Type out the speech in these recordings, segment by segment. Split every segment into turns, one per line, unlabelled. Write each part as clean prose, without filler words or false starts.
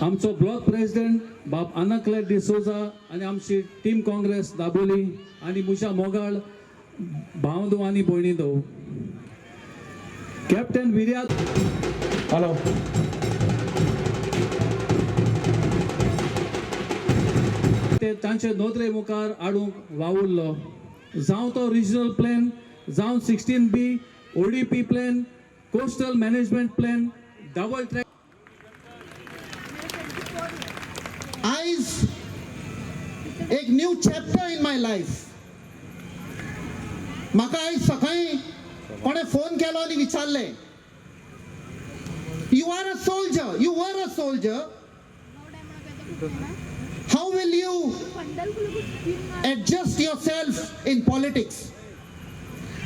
आमचो block president बाब अनाकले डिसोजा आणि आमची टीम काँग्रेस दाबोली आणि मुशा मोगाळ भावंदो आणि भयणींदो कॅप्टन विर्यात
हॅलो
ते तांचे नोदरे मुखार हाडूंक वावुरलो जावं तो रिजनल प्लॅन जावं 16B ODP plan coastal management plan double track
आयज एक new chapter in my life. म्हाका आयज सकाळी कोणे फोन केलो आनी विचारले you are a soldier, you were a soldier, how will you adjust yourself in politics.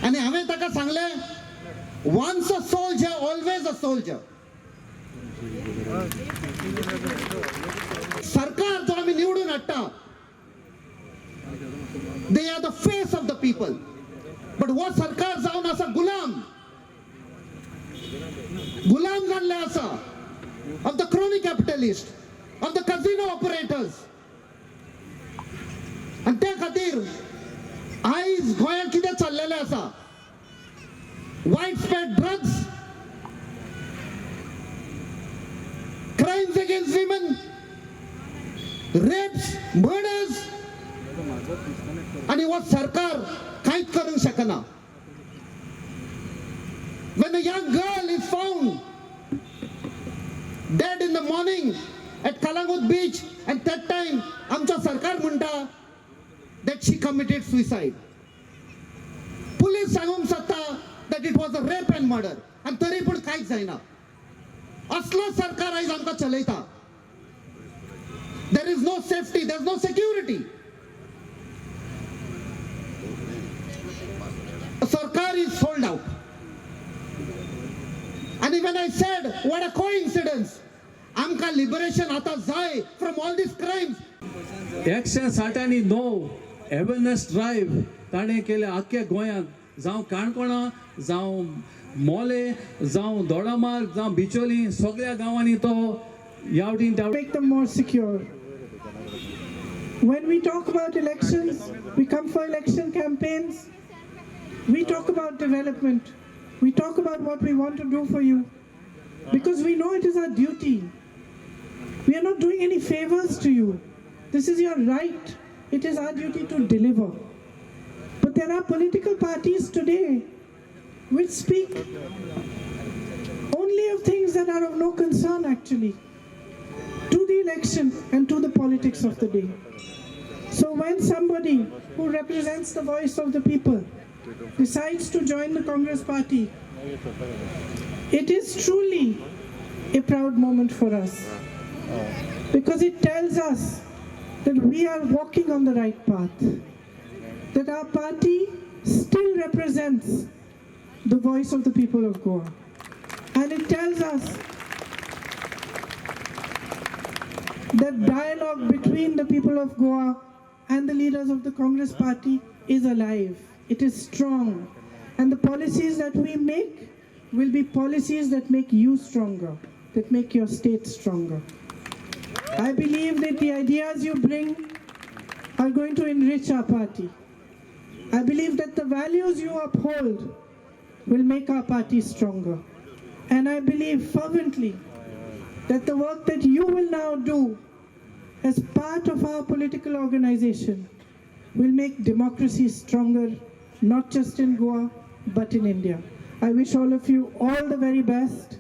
आणि हांवें ताका सांगलें once a soldier always a soldier. सरकार जो आम्ही निवडून हाडटा they are the face of the people, but वो सरकार जावन आसा गुलाम जाल्ले आसा of the crony capitalist, of the casino operators. आणि त्या खातीर आयज गोंयांत कितें चल्लेलें आसा widespread drugs, crimes against women, rapes, murders, आणि वो सरकार कांयच करूंक शकना. When a young girl is found dead in the morning at Kalangut beach, and that time आमचा सरकार म्हणटा that she committed suicide. Police सांगूंक शकता that it was a rape and murder, आणि तरी पूण कांयच जायना. असलो सरकार आयज आमकां चलयता. There is no safety, there is no security. The Sarkar is sold out. And when I said, what a coincidence, आमकां liberation आता जाय from all these crimes.
169 awareness drive ताणें केले आख्या गोंयांत, जावं काणकोणा, जावं मोले, जावं दोडामार्ग, जावं बिचोली, सगळ्या गांवांनी तो यावटीन
make them more secure. When we talk about elections, we come for election campaigns, we talk about development, we talk about what we want to do for you, because we know it is our duty. We are not doing any favors to you. This is your right. It is our duty to deliver. But there are political parties today which speak only of things that are of no concern actually to the election and to the politics of the day. So when somebody who represents the voice of the people decides to join the Congress party, it is truly a proud moment for us, because it tells us that we are walking on the right path, that our party still represents the voice of the people of Goa. And it tells us that dialogue between the people of Goa and the leaders of the Congress party is alive. It is strong. And the policies that we make will be policies that make you stronger, that make your state stronger. I believe that the ideas you bring are going to enrich our party. I believe that the values you uphold will make our party stronger. And I believe fervently that the work that you will now do as part of our political organization will make democracy stronger, not just in Goa, but in India. I wish all of you all the very best.